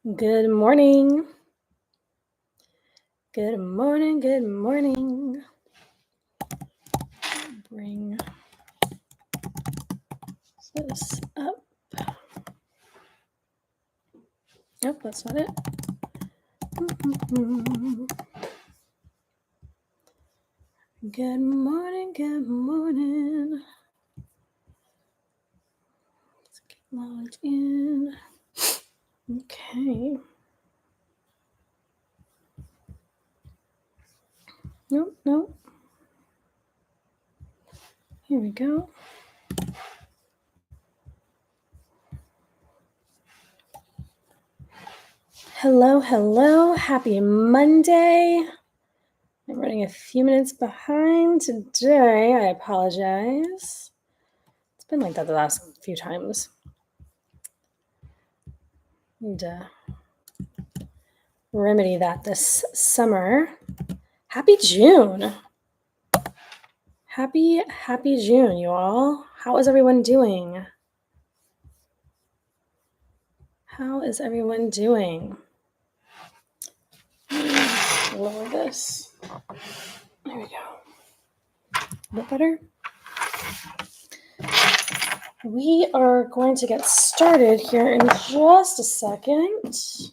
Good morning. Good morning. Good morning. Bring this up. Nope, that's not it. Good morning. Good morning. Let's get logged in. Okay. Nope. Here we go. Hello. Happy Monday. I'm running a few minutes behind today. I apologize. It's been like that the last few times. Need to remedy that this summer. Happy June. Happy June, you all. How is everyone doing? Lower this. There we go. A bit better. We are going to get started here in just a second. Let's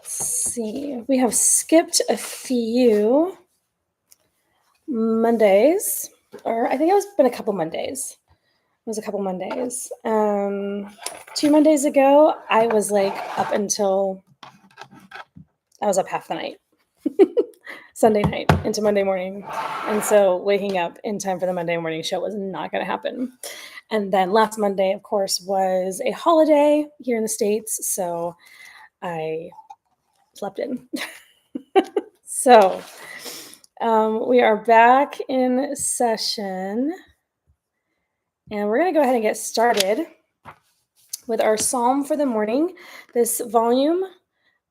see. We have skipped a few Mondays, or I think it's been a couple Mondays. It was a couple Mondays. 2 Mondays ago, I was like up until I was up half the night. Sunday night into Monday morning. And so waking up in time for the Monday morning show was not going to happen. And then last Monday, of course, was a holiday here in the States. So I slept in. So we are back in session. And we're going to go ahead and get started with our psalm for the morning. This volume,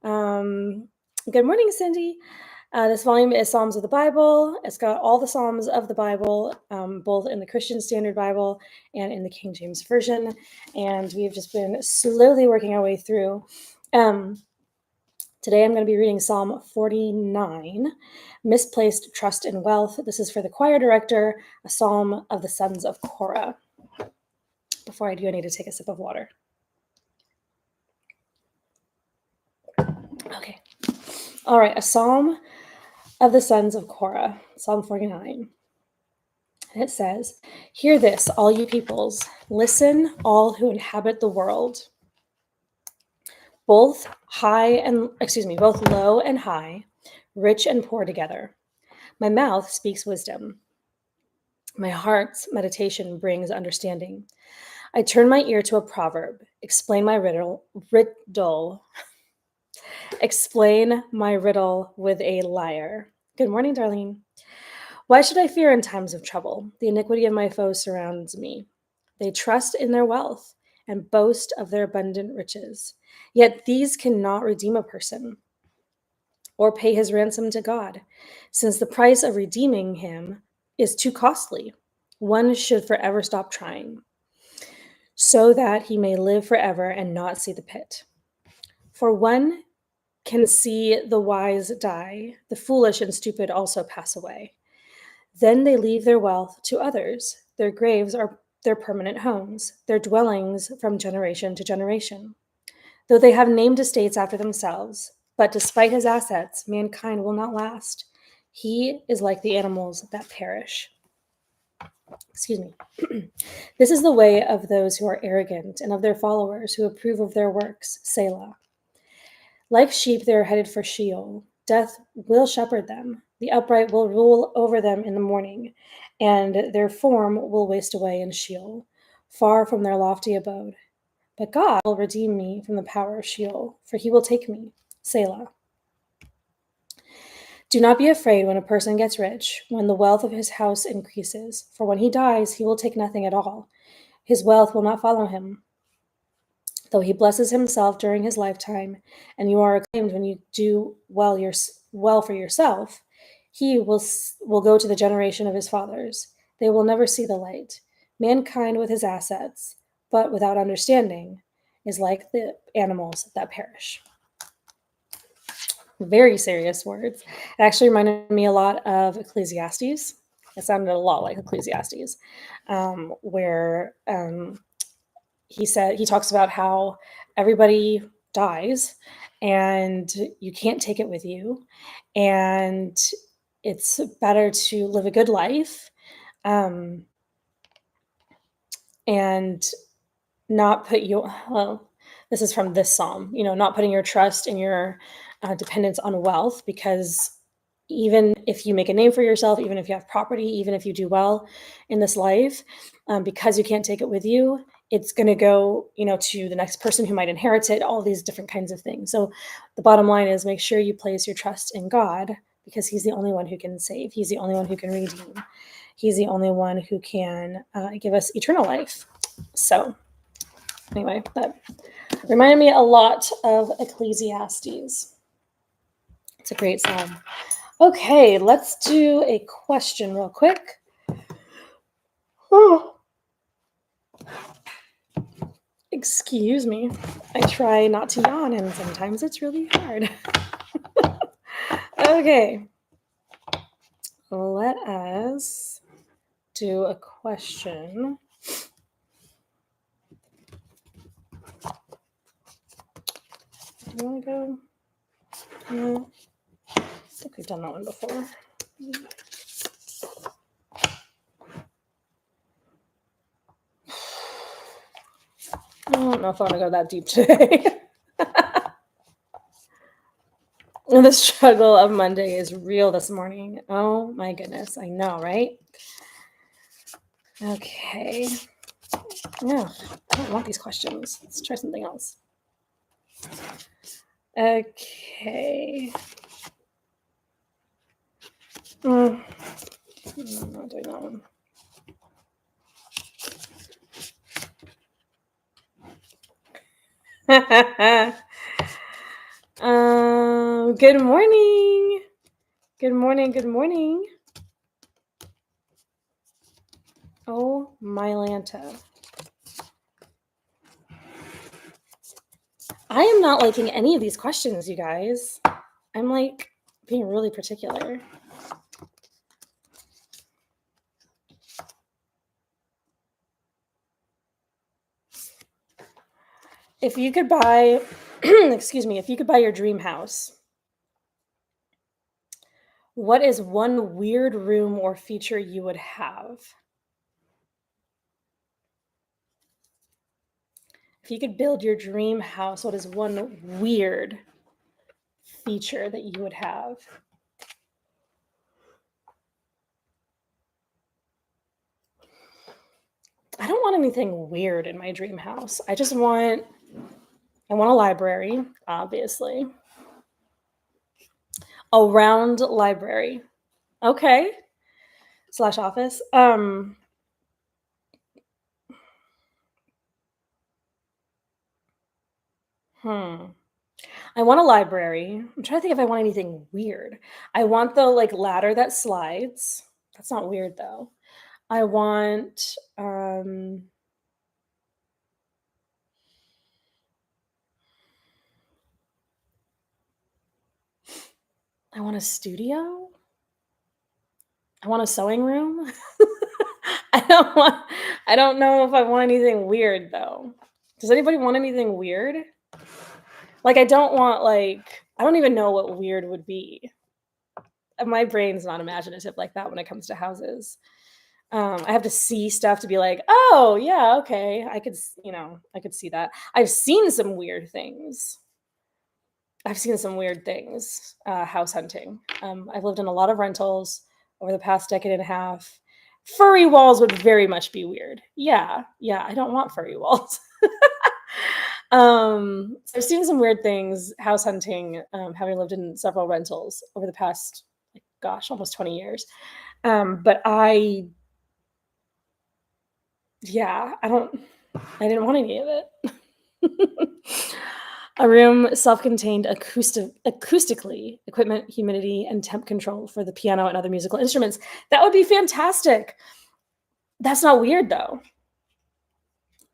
good morning, Cindy. This volume is Psalms of the Bible. It's got all the Psalms of the Bible, both in the Christian Standard Bible and in the King James Version. And we've just been slowly working our way through. Today I'm going to be reading Psalm 49, Misplaced Trust in Wealth. This is for the choir director, a psalm of the sons of Korah. Before I do, I need to take a sip of water. Okay. All right, a psalm of the sons of Korah, Psalm 49. And it says, "Hear this, all you peoples. Listen, all who inhabit the world. Both low and high, rich and poor together. My mouth speaks wisdom. My heart's meditation brings understanding. I turn my ear to a proverb. Explain my riddle. Explain my riddle with a liar." Good morning, Darlene. "Why should I fear in times of trouble? The iniquity of my foes surrounds me. They trust in their wealth and boast of their abundant riches. Yet these cannot redeem a person or pay his ransom to God, since the price of redeeming him is too costly. One should forever stop trying, so that he may live forever and not see the pit. For one can see the wise die, the foolish and stupid also pass away. Then they leave their wealth to others. Their graves are their permanent homes, their dwellings from generation to generation. Though they have named estates after themselves, but despite his assets, mankind will not last. He is like the animals that perish." Excuse me. "This is the way of those who are arrogant and of their followers who approve of their works. Selah. Like sheep, they are headed for Sheol. Death will shepherd them. The upright will rule over them in the morning, and their form will waste away in Sheol, far from their lofty abode. But God will redeem me from the power of Sheol, for he will take me. Selah. Do not be afraid when a person gets rich, when the wealth of his house increases, for when he dies, he will take nothing at all. His wealth will not follow him. Though he blesses himself during his lifetime, and you are acclaimed when you do well for yourself, he will go to the generation of his fathers. They will never see the light. Mankind with his assets, but without understanding, is like the animals that perish. Very serious words. It actually reminded me a lot of Ecclesiastes. It sounded a lot like Ecclesiastes, where he talks about how everybody dies and you can't take it with you, and it's better to live a good life, um, and not put your well, this is from this psalm, not putting your trust and your dependence on wealth, because even if you make a name for yourself, even if you have property, even if you do well in this life, because you can't take it with you, it's going to go, to the next person who might inherit it, all these different kinds of things. So the bottom line is make sure you place your trust in God, because he's the only one who can save. He's the only one who can redeem. He's the only one who can give us eternal life. So anyway, that reminded me a lot of Ecclesiastes. It's a great psalm. Okay, let's do a question real quick. Oh. Excuse me. I try not to yawn, and sometimes it's really hard. Okay. Let us do a question. Do you want to go? No. I think we've done that one before. I don't know if I want to go that deep today. The struggle of Monday is real this morning. Oh my goodness. I know, right? Okay. No, I don't want these questions. Let's try something else. Okay. I'm not doing that one. Good morning. Good morning. Good morning. Oh, my Lanta. I am not liking any of these questions, you guys. I'm like being really particular. If you could buy, if you could buy your dream house, what is one weird room or feature you would have? If you could build your dream house, what is one weird feature that you would have? I don't want anything weird in my dream house. I want a library, obviously. A round library. Okay. / office. I want a library. I'm trying to think if I want anything weird. I want the ladder that slides. That's not weird though. I want a studio. I want a sewing room. I don't know if I want anything weird though. Does anybody want anything weird? I don't want I don't even know what weird would be. My brain's not imaginative like that when it comes to houses. I have to see stuff to be like, oh yeah, okay. I could see that. I've seen some weird things. House hunting. I've lived in a lot of rentals over the past decade and a half. Furry walls would very much be weird. Yeah, I don't want furry walls. So I've seen some weird things house hunting, having lived in several rentals over the past, almost 20 years. But I didn't want any of it. A room self-contained acoustically, equipment, humidity, and temp control for the piano and other musical instruments. That would be fantastic. That's not weird though.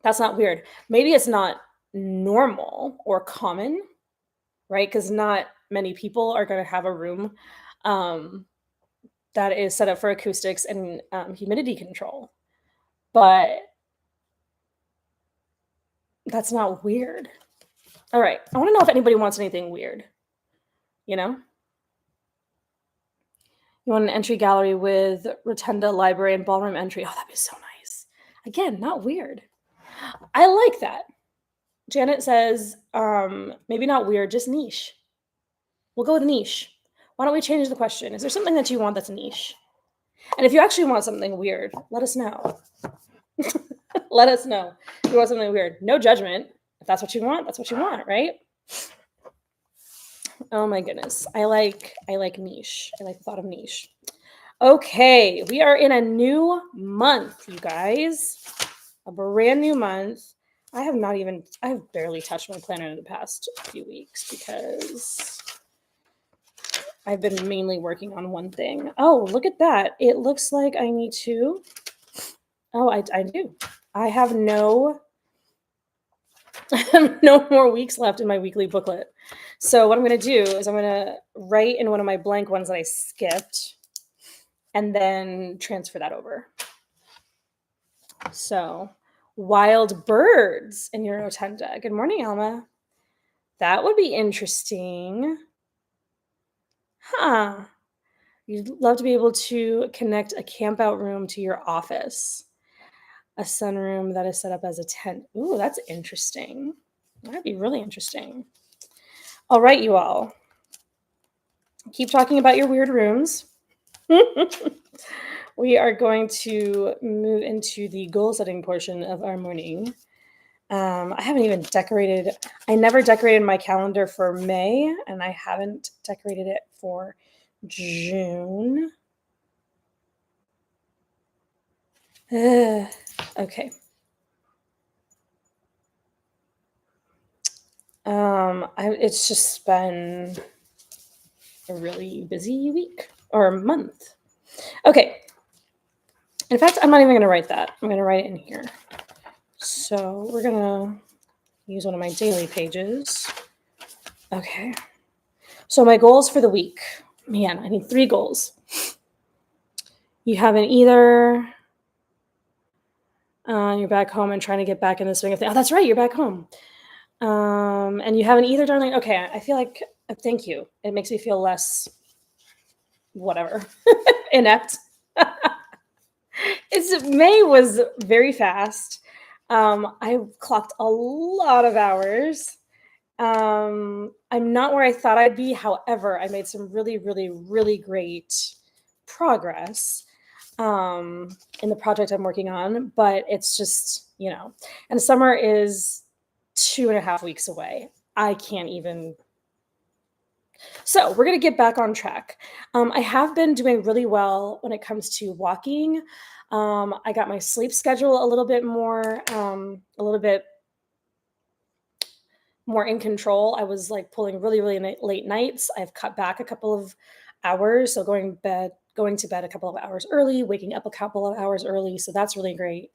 That's not weird. Maybe it's not normal or common, right? Because not many people are going to have a room um, that is set up for acoustics and humidity control. But that's not weird. All right. I want to know if anybody wants anything weird. You know? You want an entry gallery with rotunda, library, and ballroom entry. Oh, that'd be so nice. Again, not weird. I like that. Janet says, maybe not weird, just niche. We'll go with niche. Why don't we change the question? Is there something that you want that's niche? And if you actually want something weird, let us know. Let us know if you want something weird. No judgment. If that's what you want, that's what you want, right? Oh my goodness. I like niche. I like the thought of niche. Okay, we are in a new month, you guys. A brand new month. I've barely touched my planner in the past few weeks because I've been mainly working on one thing. Oh, look at that. It looks like I need to. Oh, I do. I have no more weeks left in my weekly booklet. So what I'm going to do is I'm going to write in one of my blank ones that I skipped and then transfer that over. So, wild birds in your rotunda. Good morning, Alma. That would be interesting. Huh. You'd love to be able to connect a camp out room to your office. A sunroom that is set up as a tent. Ooh, that's interesting. That'd be really interesting. All right, you all. Keep talking about your weird rooms. We are going to move into the goal setting portion of our morning. I haven't even decorated. I never decorated my calendar for May, and I haven't decorated it for June. Okay. It's just been a really busy week or month. Okay. In fact, I'm not even going to write that. I'm going to write it in here. So we're going to use one of my daily pages. Okay. So my goals for the week. Man, I need 3 goals. You have an either you're back home and trying to get back in the swing of things. Oh, that's right. You're back home. And you have an either, darling. Okay. I feel like, thank you. It makes me feel less whatever, inept. May was very fast. I clocked a lot of hours. I'm not where I thought I'd be. However, I made some really, really, really great progress in the project I'm working on. But it's just, and summer is 2.5 weeks away. I can't even. So we're going to get back on track. I have been doing really well when it comes to walking. I got my sleep schedule a little bit more in control. I was like pulling really, really late nights. I've cut back a couple of hours. So going to bed a couple of hours early, waking up a couple of hours early. So that's really great.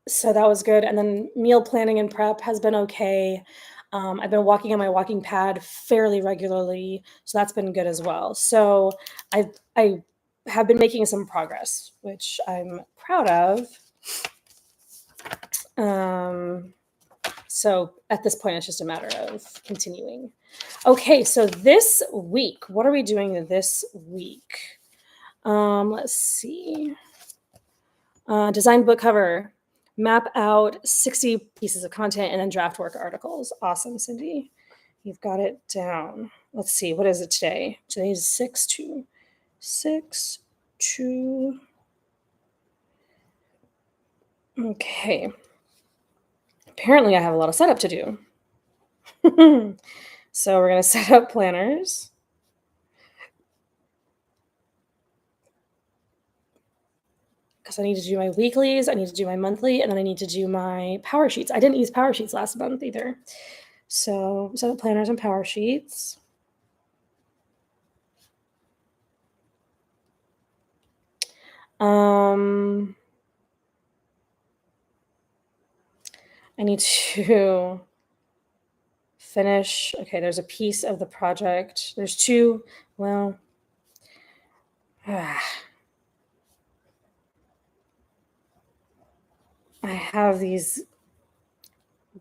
So that was good. And then meal planning and prep has been okay. I've been walking on my walking pad fairly regularly. So that's been good as well. So I have been making some progress, which I'm proud of. So at this point, it's just a matter of continuing. Okay, so this week, what are we doing this week? Let's see. Design book cover, map out 60 pieces of content, and then draft work articles. Awesome, Cindy. You've got it down. Let's see, what is it today? Today is 6/2. 6/2. Okay. Apparently, I have a lot of setup to do. So we're going to set up planners. Because I need to do my weeklies, I need to do my monthly, and then I need to do my power sheets. I didn't use power sheets last month either. So set up planners and power sheets. I need to finish. Okay, there's a piece of the project. There's two. Well, I have these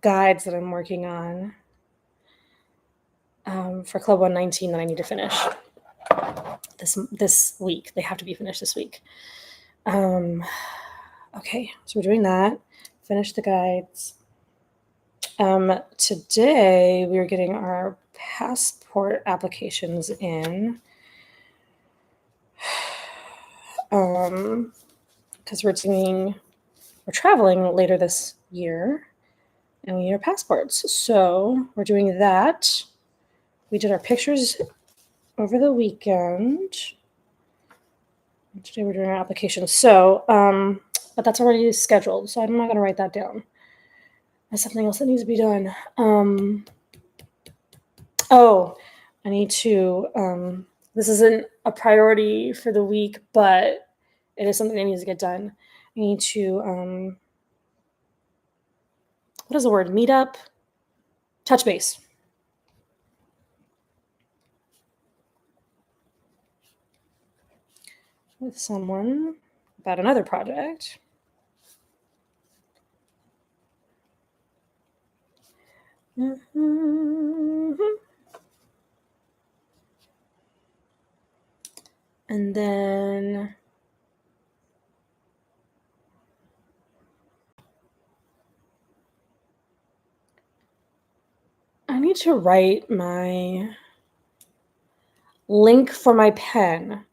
guides that I'm working on for Club 119 that I need to finish this week. They have to be finished this week. Okay, so we're doing that. Finish the guides. Today we are getting our passport applications in. Because we're traveling later this year and we need our passports. So we're doing that. We did our pictures over the weekend. Today we're doing our applications. So, but that's already scheduled, so I'm not going to write that down. There's something else that needs to be done. I need to, this isn't a priority for the week, but it is something that needs to get done. I need to, what is the word? Meet up? Touch base. With someone about another project. And then I need to write my link for my pen.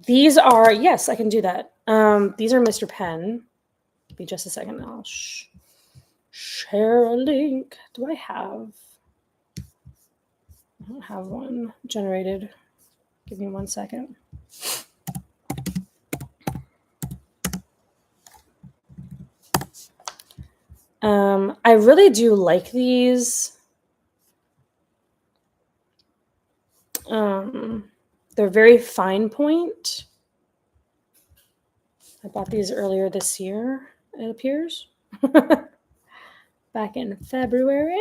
These are, yes, I can do that. These are Mr. Pen. Be just a second. I'll share a link. Do I have? I don't have one generated. Give me 1 second. I really do like these. They're very fine point. I bought these earlier this year, it appears. Back in February.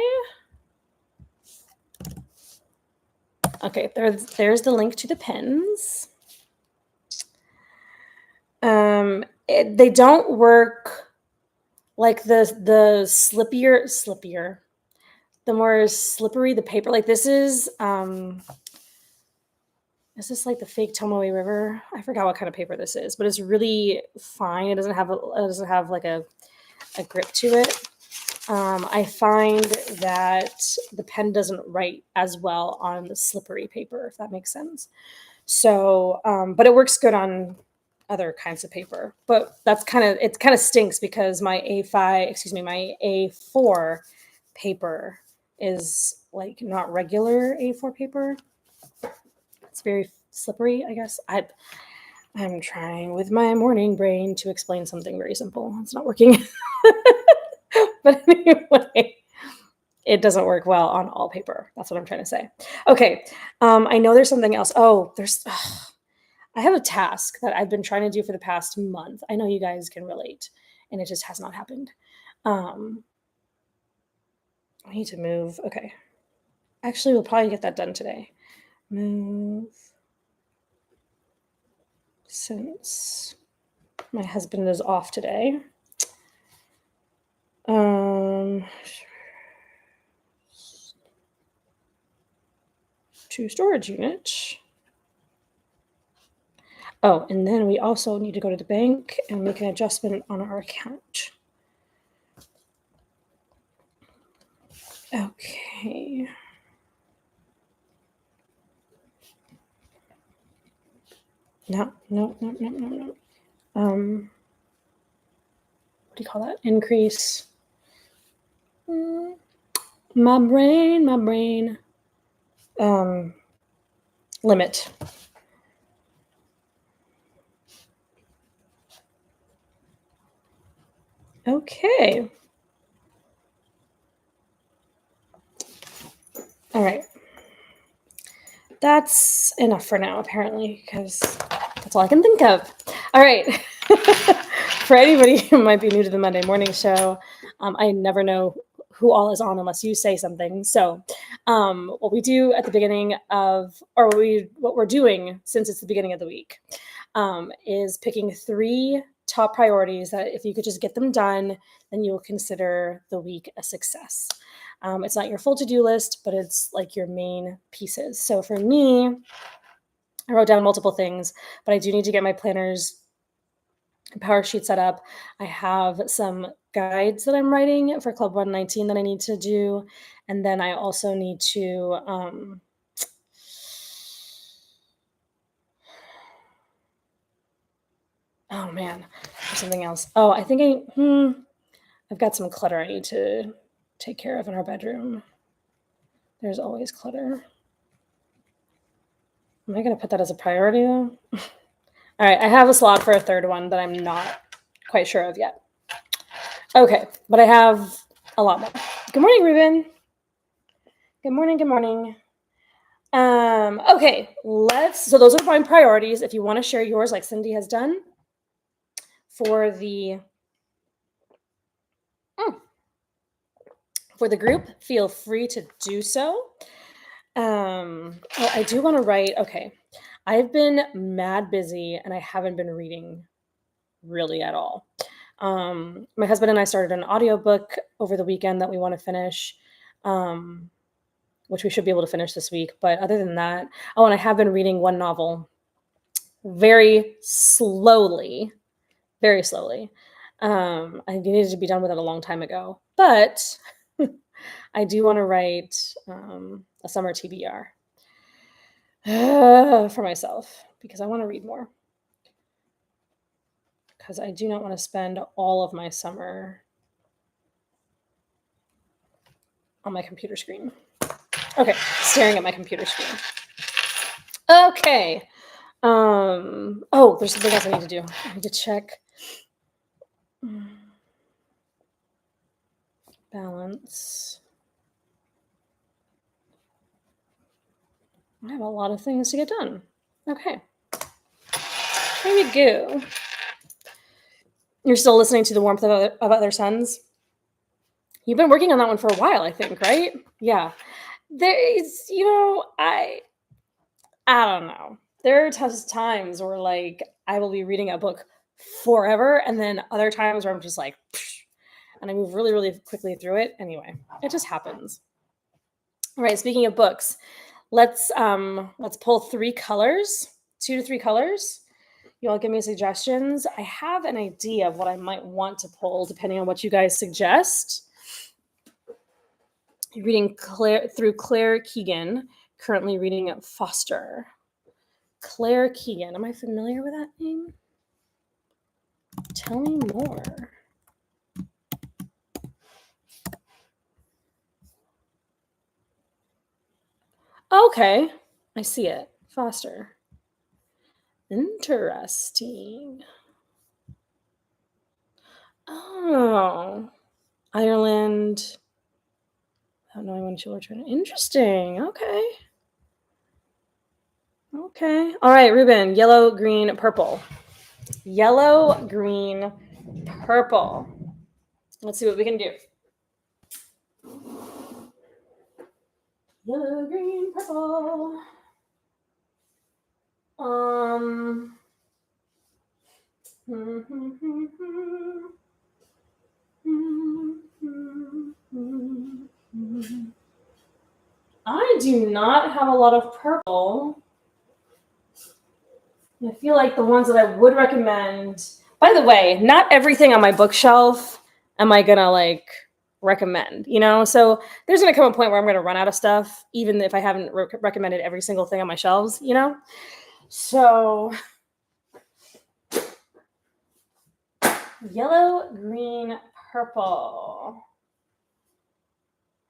Okay, there's the link to the pens. They don't work like the slippier, the more slippery the paper. Like this is this like the fake Tomoe River? I forgot what kind of paper this is, but it's really fine. It doesn't have like a grip to it. I find that the pen doesn't write as well on the slippery paper, if that makes sense. So, but it works good on other kinds of paper. But it kind of stinks because my A4 paper is like not regular A4 paper. It's very slippery, I guess. I'm trying with my morning brain to explain something very simple. It's not working. But anyway, it doesn't work well on all paper. That's what I'm trying to say. Okay. I know there's something else. I have a task that I've been trying to do for the past month. I know you guys can relate, and it just has not happened. I need to move. Okay. Actually, we'll probably get that done today. Move. Since my husband is off today. To storage unit. Oh, and then we also need to go to the bank and make an adjustment on our account. Okay. No. What do you call that? Increase. My brain. Limit. Okay. All right. That's enough for now, apparently, because that's all I can think of. All right. For anybody who might be new to the Monday morning show, I never know who all is on unless you say something. So, what we do at the beginning of, or what we're doing since it's the beginning of the week, is picking 3 top priorities that if you could just get them done, then you will consider the week a success. It's not your full to-do list, but it's like your main pieces. So for me, I wrote down multiple things, but I do need to get my planners Power Sheet set up. I have some guides that I'm writing for Club 119 that I need to do. And then I also need to, oh man, there's something else. Oh, I think I've got some clutter I need to take care of in our bedroom. There's always clutter. Am I going to put that as a priority though? All right, I have a slot for a third one that I'm not quite sure of yet. Okay, but I have a lot more. Good morning, Ruben. Good morning, good morning. Okay, so those are my priorities. If you want to share yours like Cindy has done for the group, feel free to do so. I do want to write, okay, I've been mad busy and I haven't been reading really at all. My husband and I started an audiobook over the weekend that we want to finish, which we should be able to finish this week. But other than that, and I have been reading one novel very slowly. I needed to be done with it a long time ago, but I do want to write a summer TBR for myself because I want to read more. Because I do not want to spend all of my summer on my computer screen. Okay, staring at my computer screen. Okay. Oh, there's something else I need to do. I need to check. Balance. I have a lot of things to get done. Okay. Here we go. You're still listening to The Warmth of Other Suns? You've been working on that one for a while, I think, right? Yeah. There's, I don't know. There are times where, like, I will be reading a book forever, and then other times where I'm just like, psh, and I move really, really quickly through it. Anyway, it just happens. All right, speaking of books, let's pull 3 colors, 2 to 3 colors. You all give me suggestions. I have an idea of what I might want to pull, depending on what you guys suggest. Reading through Claire Keegan, currently reading Foster. Claire Keegan, am I familiar with that name? Tell me more. Okay, I see it. Foster. Interesting. Oh, Ireland. Without knowing when she'll return. Interesting. Okay. Okay. All right, Ruben. Yellow, green, purple. Yellow, green, purple. Let's see what we can do. Yellow, green, purple. I do not have a lot of purple. I feel like the ones that I would recommend. By the way, not everything on my bookshelf am I gonna recommend, So there's gonna come a point where I'm gonna run out of stuff, even if I haven't recommended every single thing on my shelves, So yellow, green, purple.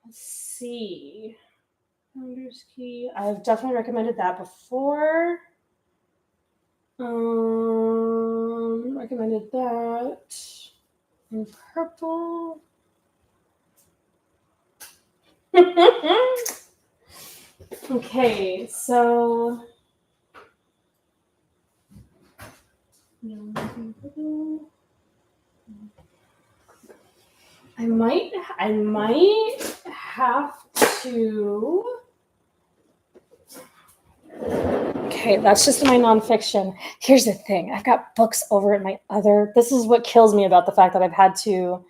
Let's see. Founder's Key. I've definitely recommended that before. Recommended that in purple. Okay, so I might have to. Okay, that's just my nonfiction. Here's the thing. I've got books over at my other. This is what kills me about the fact that I've had to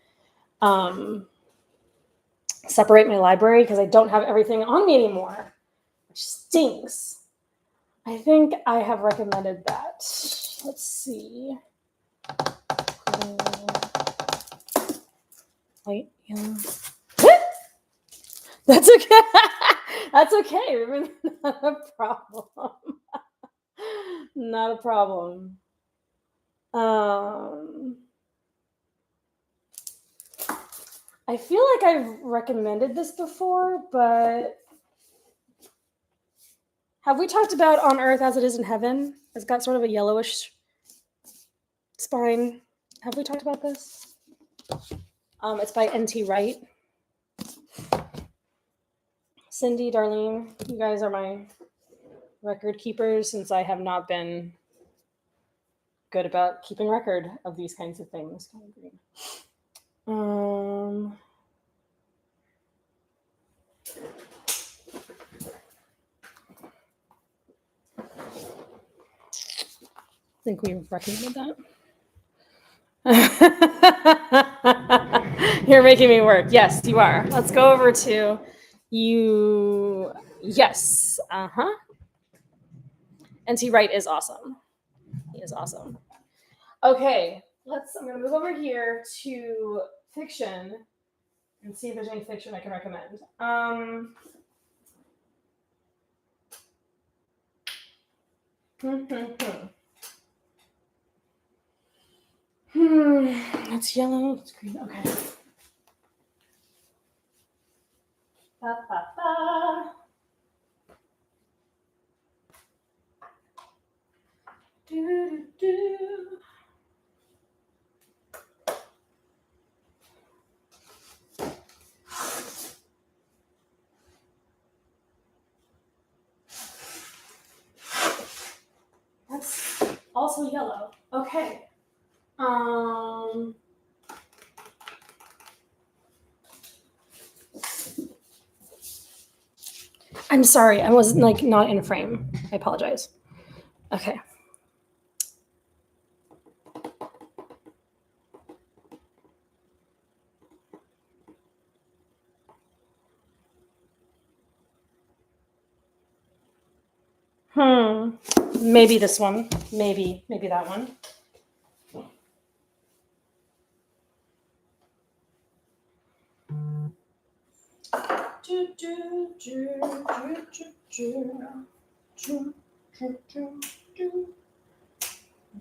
separate my library because I don't have everything on me anymore, which stinks. I think I have recommended that. Let's see. Wait, yeah. That's okay. That's okay. Not a problem. Not a problem. I feel like I've recommended this before, but have we talked about On Earth as It Is in Heaven? It's got sort of a yellowish spine. Have we talked about this? It's by N.T. Wright. Cindy, Darlene, you guys are my record keepers since I have not been good about keeping record of these kinds of things. I think we've recommended that. You're making me work. Yes, you are. Let's go over to you. Yes. N.T. Wright is awesome. He is awesome. Okay, I'm going to move over here to fiction and see if there's any fiction I can recommend. It's yellow. It's green. Okay. Ba, ba, ba. Do, do, do. That's also yellow. Okay. I'm sorry. I was not in frame. I apologize. Okay. Maybe this one. Maybe that one.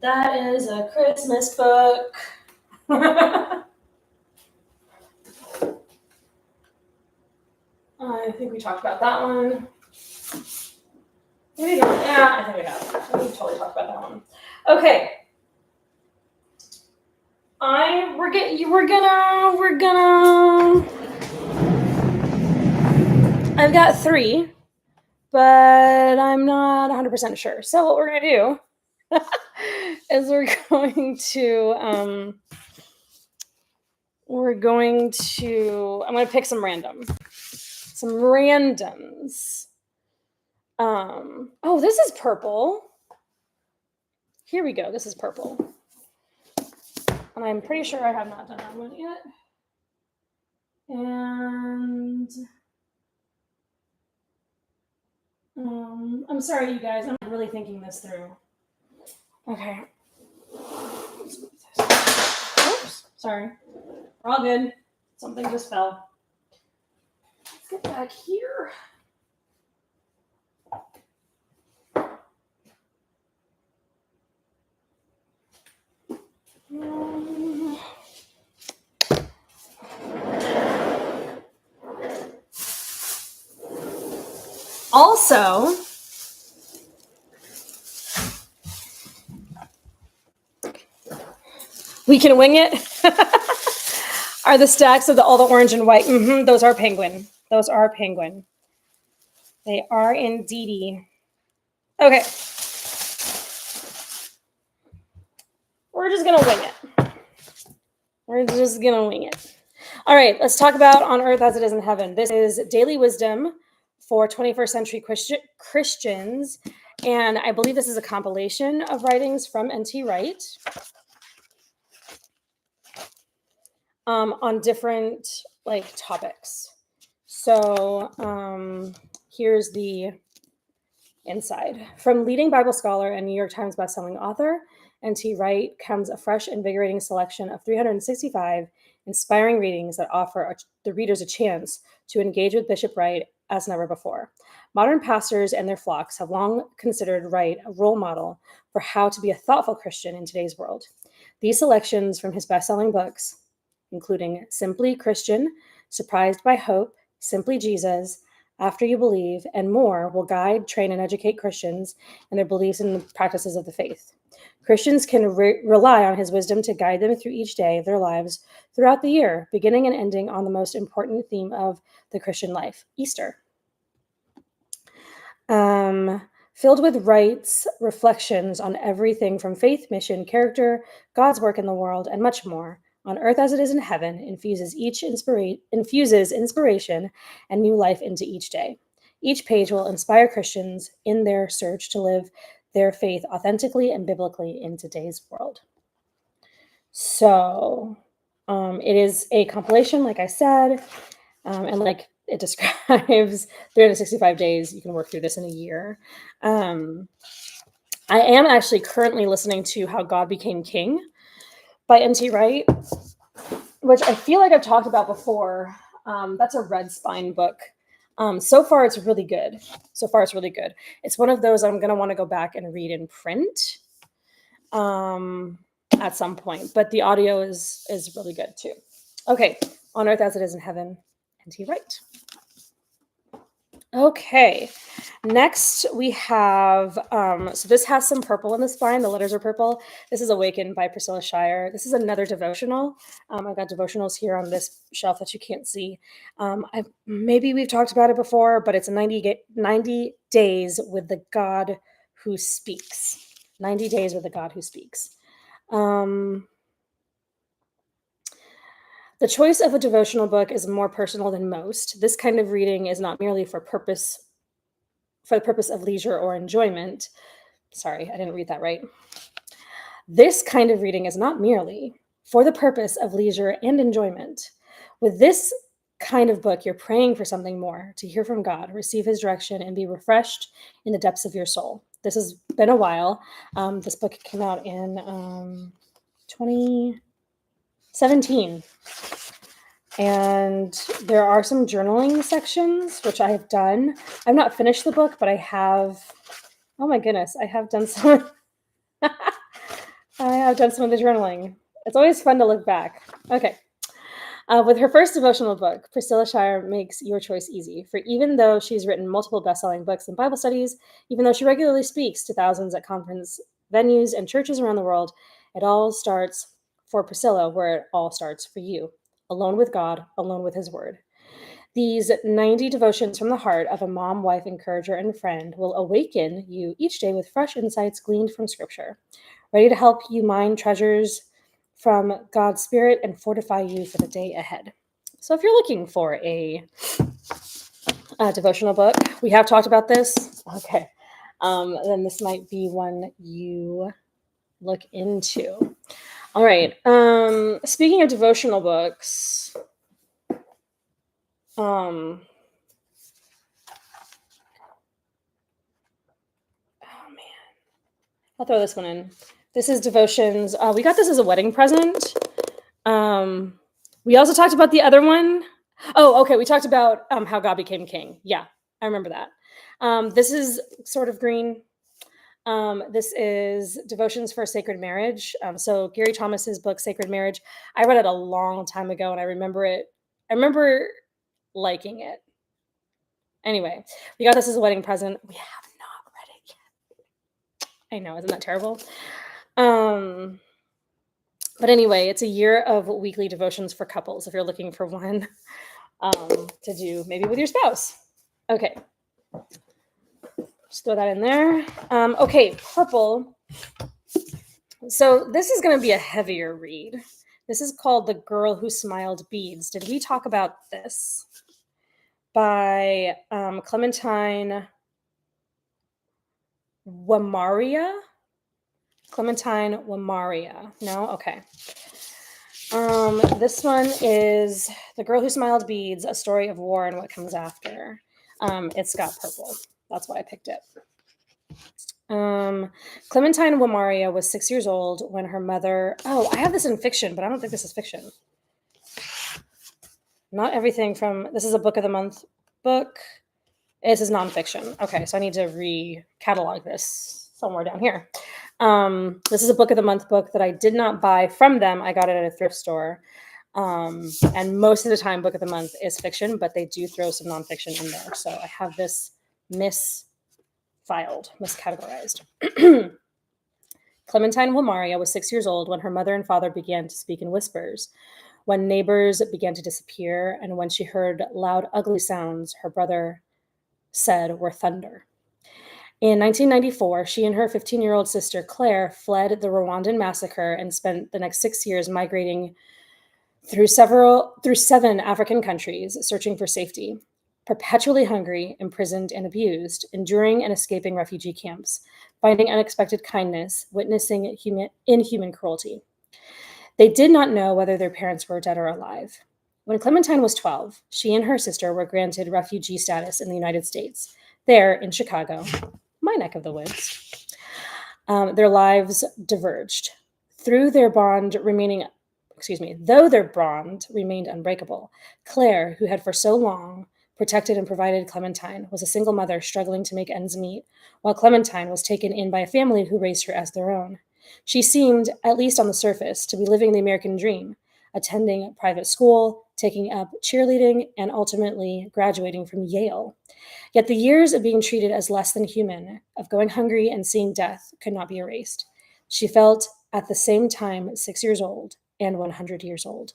That is a Christmas book. I think we talked about that one. Maybe not. Yeah, I think we have. We totally talked about that one. Okay. We're gonna. I've got 3, but I'm not 100% sure. So what we're gonna do is I'm going to pick some randoms. Oh, this is purple. Here we go. This is purple. And I'm pretty sure I have not done that one yet. And I'm sorry, you guys. I'm really thinking this through. Okay. Oops. Sorry. We're all good. Something just fell. Let's get back here. Also, we can wing it. Are the stacks of all the orange and white? Those are penguin. Those are penguin. They are indeedy. Okay. we're just going to wing it. We're just going to wing it. All right, let's talk about On Earth as It Is in Heaven. This is daily wisdom for 21st century Christians. And I believe this is a compilation of writings from N.T. Wright on different topics. So here's the inside. From leading Bible scholar and New York Times bestselling author, N.T. Wright comes a fresh, invigorating selection of 365 inspiring readings that offer the readers a chance to engage with Bishop Wright as never before. Modern pastors and their flocks have long considered Wright a role model for how to be a thoughtful Christian in today's world. These selections from his best-selling books, including Simply Christian, Surprised by Hope, Simply Jesus, After You Believe, and more, will guide, train, and educate Christians in their beliefs and the practices of the faith. Christians can rely on his wisdom to guide them through each day of their lives throughout the year, beginning and ending on the most important theme of the Christian life, Easter. Filled with Wright's reflections on everything from faith, mission, character, God's work in the world, and much more, On Earth as It Is in Heaven infuses inspiration and new life into each day. Each page will inspire Christians in their search to live their faith authentically and biblically in today's world. So it is a compilation, like I said, and like it describes 365 days. You can work through this in a year. I am actually currently listening to How God Became King by N.T. Wright, which I feel like I've talked about before. That's a Red Spine book. So far, it's really good. It's one of those I'm going to want to go back and read in print at some point. But the audio is really good too. Okay, On Earth as It Is in Heaven, N.T. Wright. Okay, next we have, so this has some purple in the spine. The letters are purple. This is Awakened by Priscilla Shirer. This is another devotional. I've got devotionals here on this shelf that you can't see. Maybe we've talked about it before, but it's 90 days with the God who speaks. 90 days with the God who speaks. The choice of a devotional book is more personal than most. This kind of reading is not merely for the purpose of leisure or enjoyment. Sorry, I didn't read that right. This kind of reading is not merely for the purpose of leisure and enjoyment. With this kind of book, you're praying for something more, to hear from God, receive his direction, and be refreshed in the depths of your soul. This has been a while. This book came out in 2017. And there are some journaling sections, which I have done. I've not finished the book, but I have, oh my goodness, I have done some, I have done some of the journaling. It's always fun to look back. Okay. With her first devotional book, Priscilla Shirer makes your choice easy. For even though she's written multiple best-selling books and Bible studies, even though she regularly speaks to thousands at conference venues and churches around the world, it all starts for Priscilla where it all starts for you. Alone with God, alone with his word. These 90 devotions from the heart of a mom, wife, encourager, and friend will awaken you each day with fresh insights gleaned from scripture, ready to help you mine treasures from God's spirit and fortify you for the day ahead. So if you're looking for a devotional book, we have talked about this. Okay. Then this might be one you look into. All right. Speaking of devotional books, oh man, I'll throw this one in. This is devotions. We got this as a wedding present. We also talked about the other one. Oh, okay. We talked about How God Became King. Yeah, I remember that. This is sort of green. This is Devotions for a Sacred Marriage. So Gary Thomas's book, Sacred Marriage, I read it a long time ago and I remember liking it. Anyway, we got this as a wedding present. We have not read it yet. I know, isn't that terrible? But anyway, it's a year of weekly devotions for couples if you're looking for one to do maybe with your spouse. Okay. Just throw that in there. Okay, purple. So this is going to be a heavier read. This is called The Girl Who Smiled Beads. Did we talk about this? By Clementine Wamaria? Clementine Wamaria. No? Okay. This one is The Girl Who Smiled Beads, A Story of War and What Comes After. It's got purple. That's why I picked it. Clementine Wamaria was 6 years old when her mother... Oh, I have this in fiction, but I don't think this is fiction. Not everything from... This is a Book of the Month book. This is nonfiction. Okay, so I need to re-catalog this somewhere down here. This is a Book of the Month book that I did not buy from them. I got it at a thrift store. And most of the time, Book of the Month is fiction, but they do throw some nonfiction in there. So I have this miscategorized. Clementine Wamaria was 6 years old when her mother and father began to speak in whispers, when neighbors began to disappear, and when she heard loud, ugly sounds her brother said were thunder. In 1994, she and her 15-year-old sister Claire fled the Rwandan massacre and spent the next 6 years migrating through 7 African countries, searching for safety. Perpetually hungry, imprisoned, and abused, enduring and escaping refugee camps, finding unexpected kindness, witnessing inhuman cruelty. They did not know whether their parents were dead or alive. When Clementine was 12, she and her sister were granted refugee status in the United States, there in Chicago, my neck of the woods. Their lives diverged. Though their bond remained unbreakable, Claire, who had for so long protected and provided Clementine, was a single mother struggling to make ends meet, while Clementine was taken in by a family who raised her as their own. She seemed, at least on the surface, to be living the American dream, attending private school, taking up cheerleading, and ultimately graduating from Yale. Yet the years of being treated as less than human, of going hungry and seeing death, could not be erased. She felt, at the same time, 6 years old and 100 years old.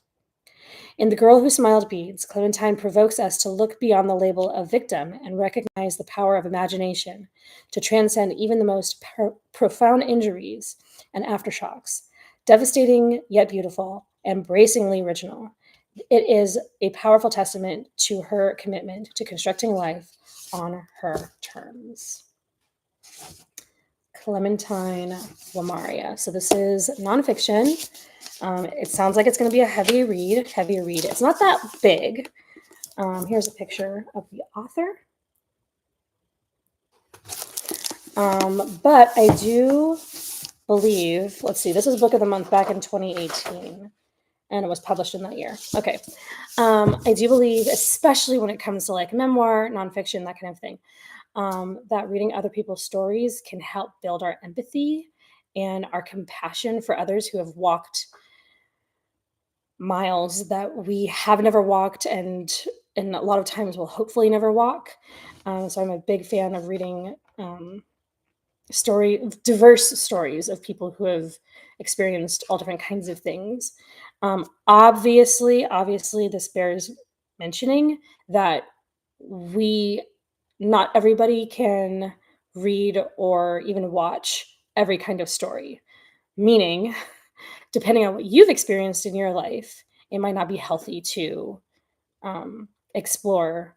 In The Girl Who Smiled Beads, Clementine provokes us to look beyond the label of victim and recognize the power of imagination to transcend even the most profound injuries and aftershocks, devastating yet beautiful, and bracingly original. It is a powerful testament to her commitment to constructing life on her terms. Clementine Wamaria. So this is nonfiction. It sounds like it's going to be a heavy read. It's not that big. Here's a picture of the author. But I do believe, let's see, this was Book of the Month back in 2018, and it was published in that year. Okay. I do believe, especially when it comes to like memoir, nonfiction, that kind of thing, that reading other people's stories can help build our empathy and our compassion for others who have walked miles that we have never walked and a lot of times will hopefully never walk. So I'm a big fan of reading diverse stories of people who have experienced all different kinds of things. Obviously, this bears mentioning that not everybody can read or even watch every kind of story, meaning depending on what you've experienced in your life, it might not be healthy to explore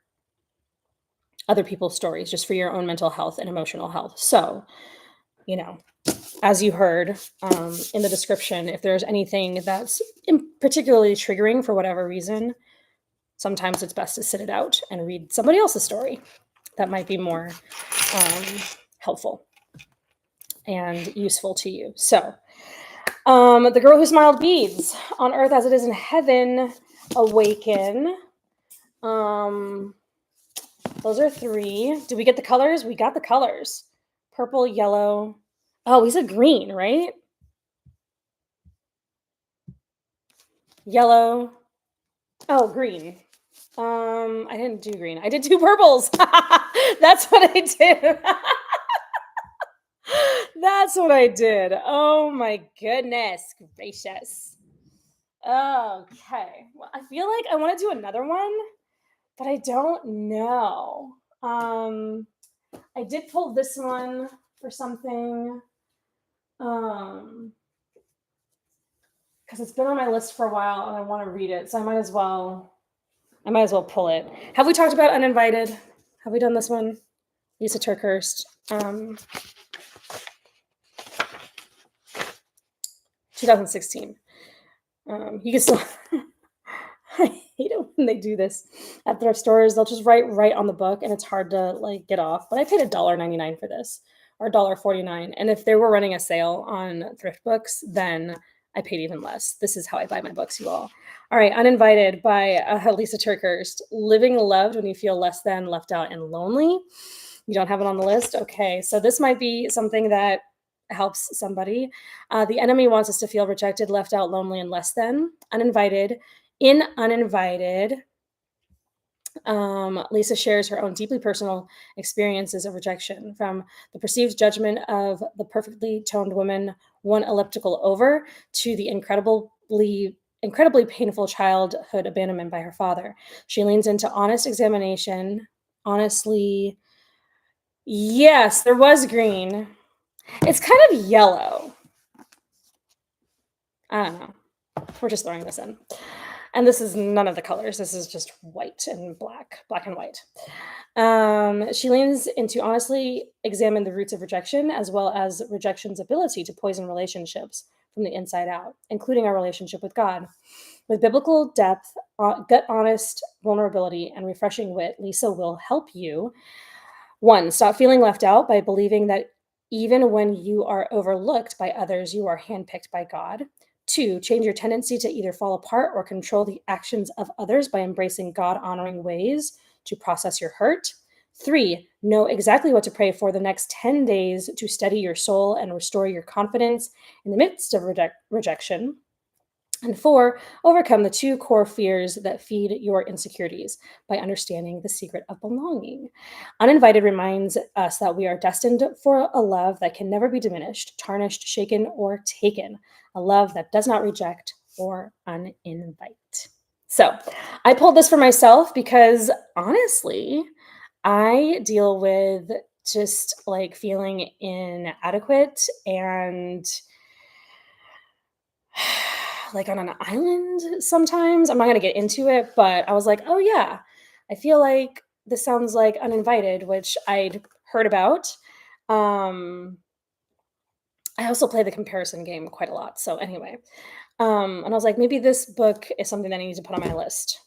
other people's stories just for your own mental health and emotional health. So, as you heard in the description, if there's anything that's particularly triggering for whatever reason, sometimes it's best to sit it out and read somebody else's story. That might be more helpful and useful to you. So, The Girl Who Smiled Beads, On Earth as It Is in Heaven, Awaken. Those are 3. Did we get the colors? We got the colors. Purple, yellow. Oh, we said green, right? Yellow. Oh, green. I didn't do green. I did 2 purples. That's what I did. That's what I did. Oh my goodness gracious. Okay. Well, I feel like I want to do another one, but I don't know. I did pull this one for something. because it's been on my list for a while and I want to read it. So I might as well pull it. Have we talked about Uninvited? Have we done this one? Lisa TerKeurst. 2016. You can still I hate it when they do this at thrift stores. They'll just write right on the book and it's hard to like get off. But I paid $1.99 for this or $1.49. And if they were running a sale on thrift books, then I paid even less. This is how I buy my books, you all. All right, Uninvited by Lisa TerKeurst. Living loved when you feel less than, left out, and lonely. You don't have it on the list? Okay, so this might be something that helps somebody. The enemy wants us to feel rejected, left out, lonely, and less than. Uninvited. In Uninvited, Lisa shares her own deeply personal experiences of rejection, from the perceived judgment of the perfectly toned woman one elliptical over to the incredibly painful childhood abandonment by her father. She leans into honest examination. Honestly, yes, there was green. It's kind of yellow. I don't know. We're just throwing this in. And this is none of the colors. This is just white and black and white. She leans into honestly examine the roots of rejection, as well as rejection's ability to poison relationships from the inside out, including our relationship with God. With biblical depth, gut honest vulnerability, and refreshing wit, Lisa will help you. 1, stop feeling left out by believing that even when you are overlooked by others, you are handpicked by God. 2, change your tendency to either fall apart or control the actions of others by embracing God honoring ways to process your hurt. 3, know exactly what to pray for the next 10 days to steady your soul and restore your confidence in the midst of rejection. And 4, overcome the 2 core fears that feed your insecurities by understanding the secret of belonging. Uninvited reminds us that we are destined for a love that can never be diminished, tarnished, shaken, or taken. A love that does not reject or uninvite. So I pulled this for myself because honestly, I deal with just like feeling inadequate and like on an island sometimes. I'm not going to get into it, but I was like, oh yeah, I feel like this sounds like Uninvited, which I'd heard about. I also play the comparison game quite a lot. So anyway, and I was like, maybe this book is something that I need to put on my list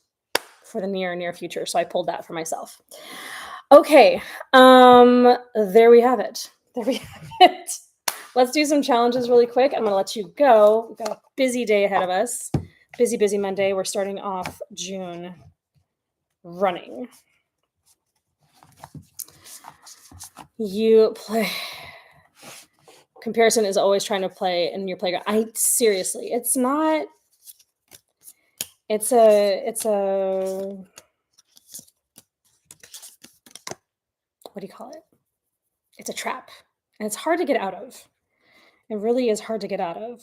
for the near future. So I pulled that for myself. Okay, there we have it. There we have it. Let's do some challenges really quick. I'm going to let you go. We've got a busy day ahead of us. Busy Monday. We're starting off June running. You play. Comparison is always trying to play in your playground. Seriously, it's not. It's a. What do you call it? It's a trap, and it's hard to get out of. It really is hard to get out of.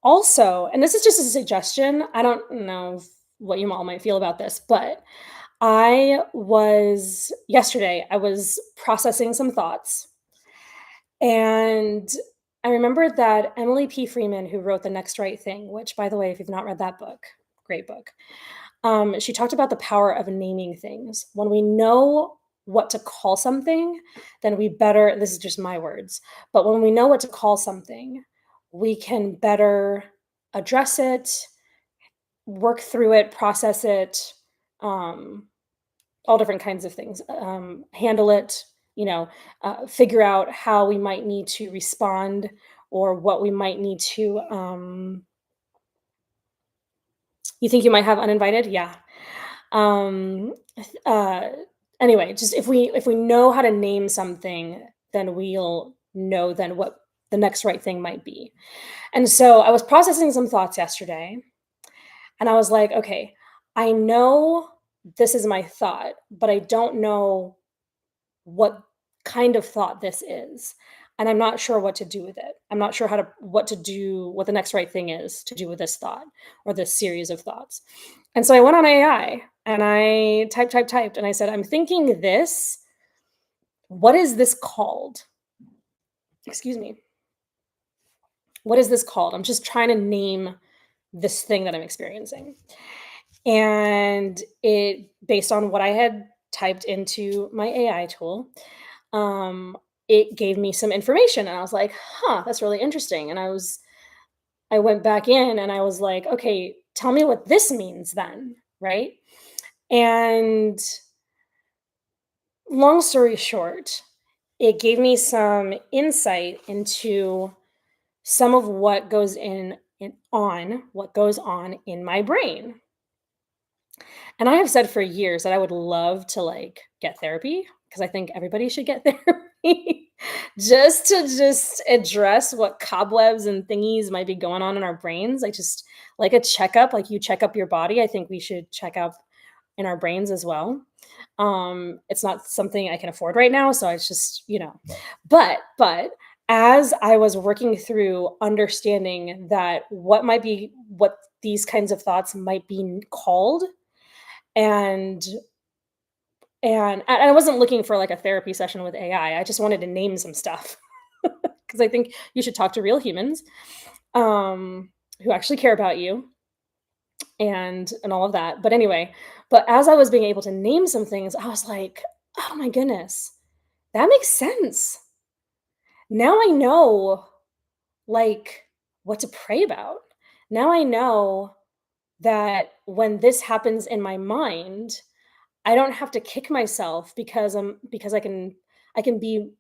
Also, and this is just a suggestion, I don't know what you all might feel about this, but yesterday, I was processing some thoughts, and I remembered that Emily P. Freeman, who wrote The Next Right Thing, which, by the way, if you've not read that book, great book. She talked about the power of naming things. When we know what to call something, then this is just my words, but when we know what to call something, we can better address it, work through it, process it, all different kinds of things, handle it, figure out how we might need to respond or what we might need to. You think you might have Uninvited? Yeah. Anyway, just if we know how to name something, then we'll know then what the next right thing might be. And so I was processing some thoughts yesterday, and I was like, okay, I know this is my thought, but I don't know what kind of thought this is. And I'm not sure what to do with it. I'm not sure what the next right thing is to do with this thought or this series of thoughts. And so I went on AI and I typed, and I said, I'm thinking this. What is this called? Excuse me. what is this called? I'm just trying to name this thing that I'm experiencing. And it based on what I had typed into my AI tool, um, it gave me some information and I was like, "Huh, that's really interesting." And I went back in and I was like, "Okay, tell me what this means then," right? And long story short, it gave me some insight into some of what goes in on what goes on in my brain. And I have said for years that I would love to like get therapy because I think everybody should get therapy just to just address what cobwebs and thingies might be going on in our brains. Like just like a checkup, like you check up your body. I think we should check up in our brains as well. It's not something I can afford right now, so it's just, but as I was working through understanding that what these kinds of thoughts might be called, and and I wasn't looking for like a therapy session with AI. I just wanted to name some stuff because I think you should talk to real humans um, who actually care about you and all of that. But anyway, but as I was being able to name some things, I was like, "Oh my goodness, that makes sense." Now I know, like, what to pray about. Now I know that when this happens in my mind, I don't have to kick myself because I can be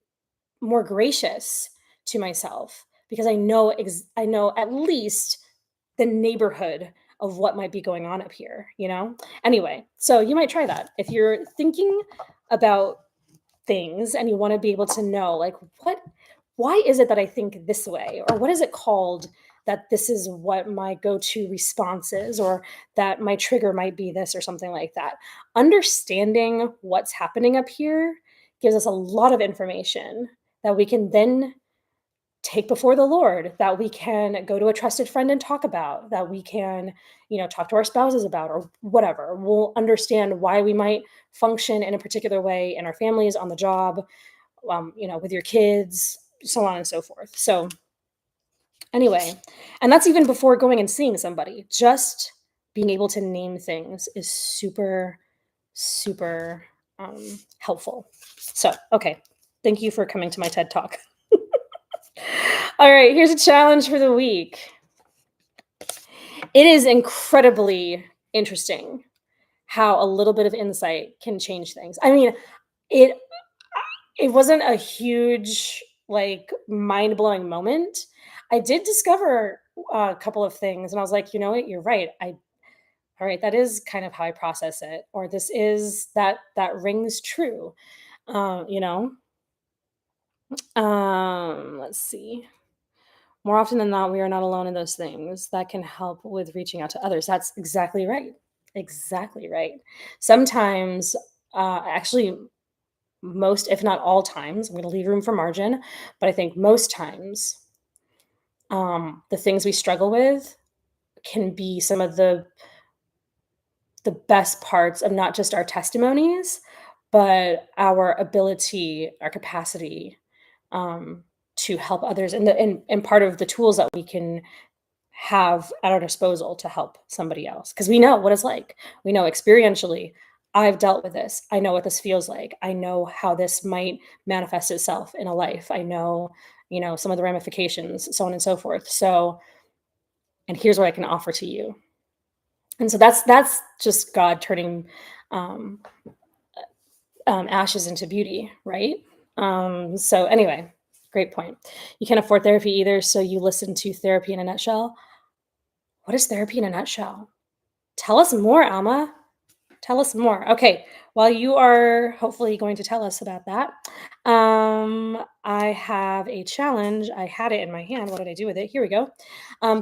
more gracious to myself because I know at least the neighborhood of what might be going on up here, you know? Anyway, so you might try that. If you're thinking about things and you want to be able to know like why is it that I think this way or what is it called that this is what my go-to response is or that my trigger might be this or something like that. Understanding what's happening up here gives us a lot of information that we can then take before the Lord, that we can go to a trusted friend and talk about, that we can, talk to our spouses about, or whatever. We'll understand why we might function in a particular way in our families, on the job, with your kids, so on and so forth. So, anyway, and that's even before going and seeing somebody. Just being able to name things is super, super helpful. So, okay. Thank you for coming to my TED Talk. All right, here's a challenge for the week. It is incredibly interesting how a little bit of insight can change things. I mean, it it wasn't a huge like mind-blowing moment. I did discover a couple of things and I was like, "You know what? You're right. I All right, that is kind of how I process it or this is that rings true." You know? Let's see. More often than not, we are not alone in those things that can help with reaching out to others. That's exactly right. Exactly right. Sometimes, actually, most, if not all times, I'm going to leave room for margin, but I think most times, the things we struggle with can be some of the best parts of not just our testimonies, but our ability, our capacity um, to help others, and part of the tools that we can have at our disposal to help somebody else because we know what it's like. We know experientially, I've dealt with this. I know what this feels like. I know how this might manifest itself in a life. I know, some of the ramifications, so on and so forth. So, and here's what I can offer to you. And so that's just God turning um, ashes into beauty, right? So anyway, great point. You can't afford therapy either, so you listen to Therapy in a Nutshell. What is therapy in a nutshell? Tell us more, Alma. Tell us more. Okay, while you are hopefully going to tell us about that, I have a challenge. I had it in my hand. What did I do with it? Here we go.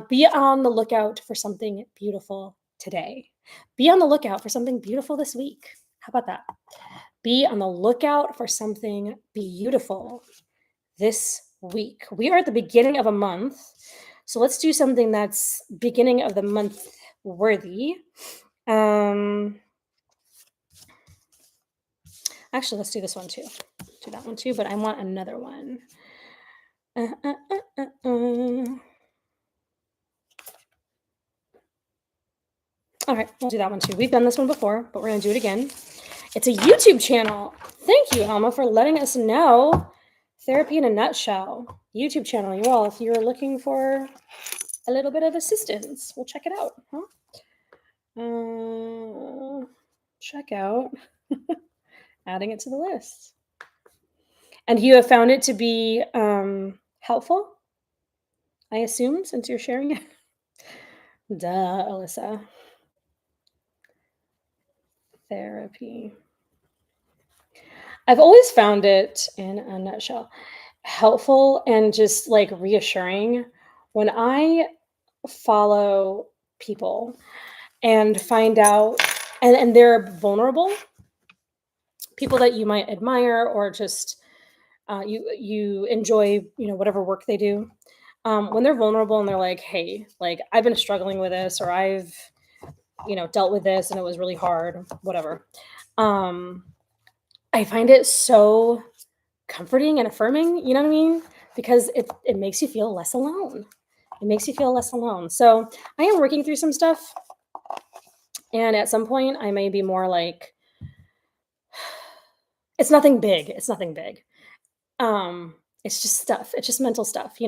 Be on the lookout for something beautiful today. Be on the lookout for something beautiful this week. How about that? Be on the lookout for something beautiful this week. We are at the beginning of a month. So let's do something that's beginning of the month worthy. Um, Actually, let's do this one too. Do that one too, but I want another one. Uh, uh, uh, uh, uh. We'll do that one too. We've done this one before, but we're going to do it again. It's a YouTube channel. Thank you, Alma, for letting us know. Therapy in a Nutshell. YouTube channel. You all, if you're looking for a little bit of assistance, we'll check it out. Check out. Adding it to the list. And you have found it to be helpful, I assume, since you're sharing it. Duh, Alyssa. Therapy. I've always found it, in a nutshell, helpful and just like reassuring when I follow people and find out, and they're vulnerable, people that you might admire or just you enjoy, whatever work they do. When they're vulnerable and they're like, hey, like I've been struggling with this, or I've, dealt with this and it was really hard, whatever. I find it so comforting and affirming, you know what I mean? Because it makes you feel less alone. It makes you feel less alone. So I am working through some stuff. And at some point I may be more like, it's nothing big. It's nothing big. It's just stuff. It's just mental stuff,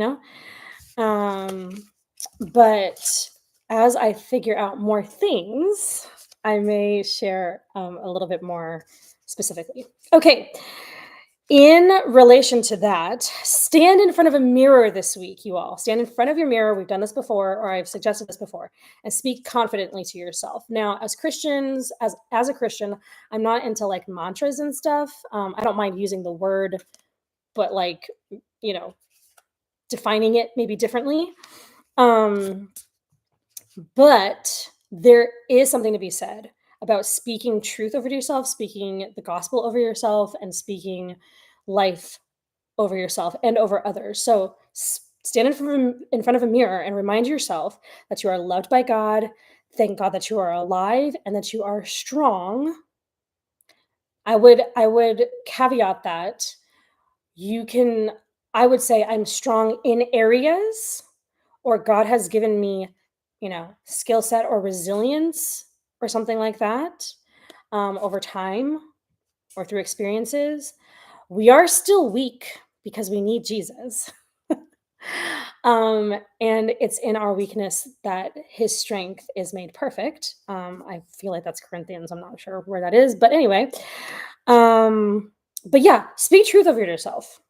But as I figure out more things, I may share a little bit more specifically. Okay. In relation to that, stand in front of a mirror this week, you all. Stand in front of your mirror. We've done this before, or I've suggested this before, and speak confidently to yourself. Now, as Christians, as a Christian, I'm not into like mantras and stuff. I don't mind using the word, but like, defining it maybe differently. But there is something to be said about speaking truth over yourself, speaking the gospel over yourself, and speaking life over yourself and over others. So stand in front of a mirror and remind yourself that you are loved by God. Thank God that you are alive and that you are strong. I would caveat that I would say I'm strong in areas, or God has given me, skill set or resilience or something like that, over time or through experiences. We are still weak because we need Jesus. And it's in our weakness that his strength is made perfect. I feel like that's Corinthians. I'm not sure where that is, but anyway. But yeah, speak truth over yourself,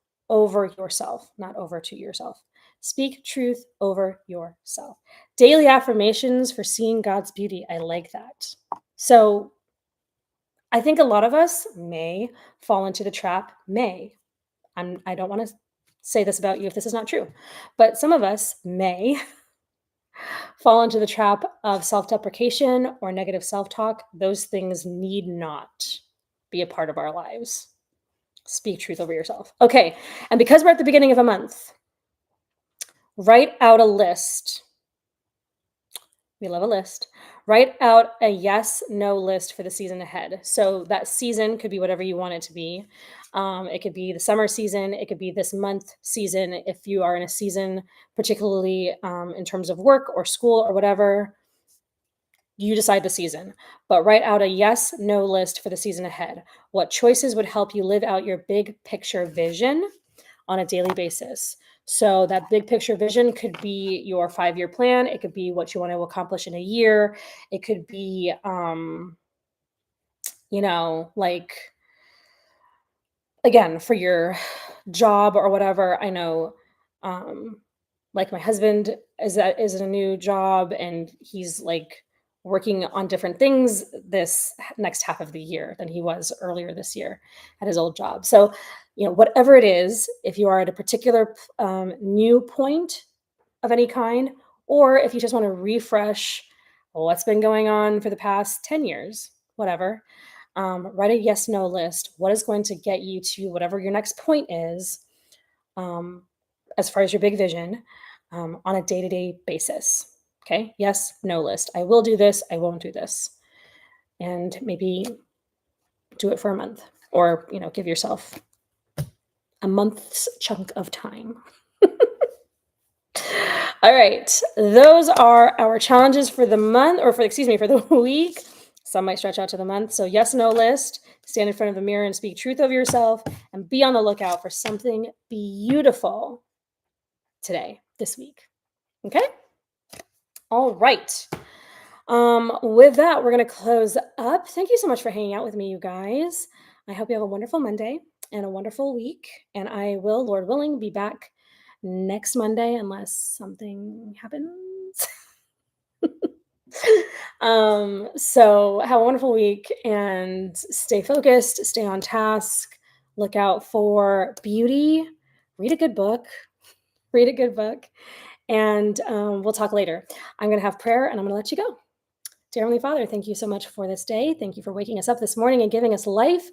not over to yourself. Speak truth over yourself. Daily affirmations for seeing God's beauty. I like that. So I think a lot of us may fall into the trap. I don't want to say this about you if this is not true, but some of us may fall into the trap of self-deprecation or negative self-talk. Those things need not be a part of our lives. Speak truth over yourself. Okay, and because we're at the beginning of a month, write out a list. We love a list. Write out a yes, no list for the season ahead. So that season could be whatever you want it to be. It could be the summer season. It could be this month season. If you are in a season, particularly in terms of work or school or whatever, you decide the season. But write out a yes, no list for the season ahead. What choices would help you live out your big picture vision on a daily basis? So that big picture vision could be your 5-year plan. It could be what you want to accomplish in a year. It could be, like, again, for your job or whatever. I know, like my husband is in a new job, and he's like working on different things this next half of the year than he was earlier this year at his old job. So, whatever it is, if you are at a particular new point of any kind, or if you just want to refresh what's been going on for the past 10 years, whatever, write a yes, no list. What is going to get you to whatever your next point is, as far as your big vision, on a day-to-day basis. Okay. Yes, no list. I will do this. I won't do this. And maybe do it for a month, or, give yourself a month's chunk of time. All right. Those are our challenges for the month, or for the week. Some might stretch out to the month. So, yes, no list. Stand in front of the mirror and speak truth over yourself, and be on the lookout for something beautiful today, this week. Okay? All right. With that, we're going to close up. Thank you so much for hanging out with me, you guys. I hope you have a wonderful Monday and a wonderful week. And I will, Lord willing, be back next Monday unless something happens. So have a wonderful week and stay focused, stay on task, look out for beauty, read a good book, read a good book, and we'll talk later. I'm going to have prayer and I'm going to let you go. Dear Heavenly Father, thank you so much for this day. Thank you for waking us up this morning and giving us life.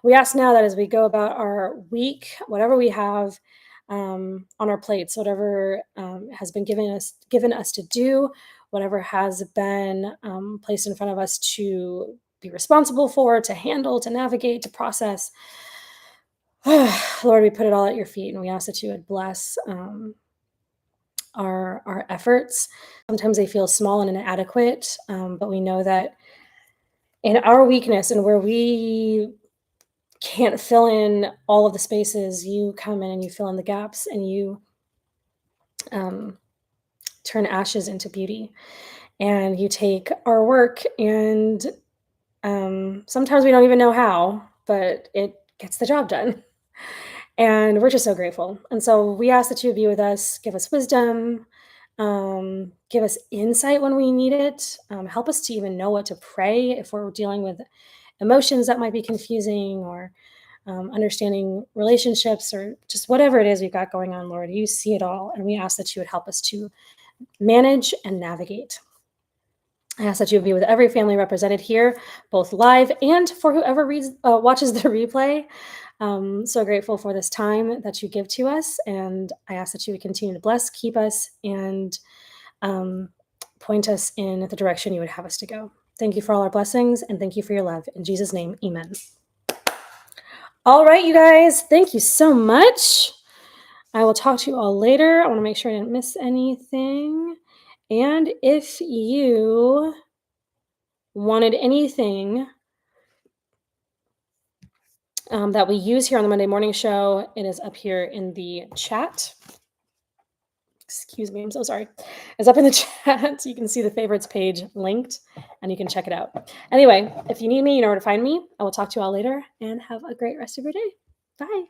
We ask now that as we go about our week, whatever we have on our plates, whatever has been given us to do, whatever has been placed in front of us to be responsible for, to handle, to navigate, to process. Lord, we put it all at your feet, and we ask that you would bless our efforts. Sometimes they feel small and inadequate, but we know that in our weakness and where we can't fill in all of the spaces, you come in and you fill in the gaps, and you turn ashes into beauty. And you take our work, and sometimes we don't even know how, but it gets the job done. And we're just so grateful. And so we ask that you be with us, give us wisdom, give us insight when we need it, help us to even know what to pray if we're dealing with emotions that might be confusing, or understanding relationships, or just whatever it is we've got going on. Lord, you see it all, and we ask that you would help us to manage and navigate. I ask that you would be with every family represented here, both live and for whoever watches the replay. So grateful for this time that you give to us, and I ask that you would continue to bless, keep us, and point us in the direction you would have us to go. Thank you for all our blessings, and thank you for your love. In Jesus' name, amen. All right, you guys, thank you so much. I will talk to you all later. I want to make sure I didn't miss anything. And if you wanted anything that we use here on the Monday Morning Show, it is up here in the chat. Excuse me, I'm so sorry. It's up in the chat. You can see the favorites page linked, and you can check it out. Anyway, if you need me, you know where to find me. I will talk to you all later, and have a great rest of your day. Bye.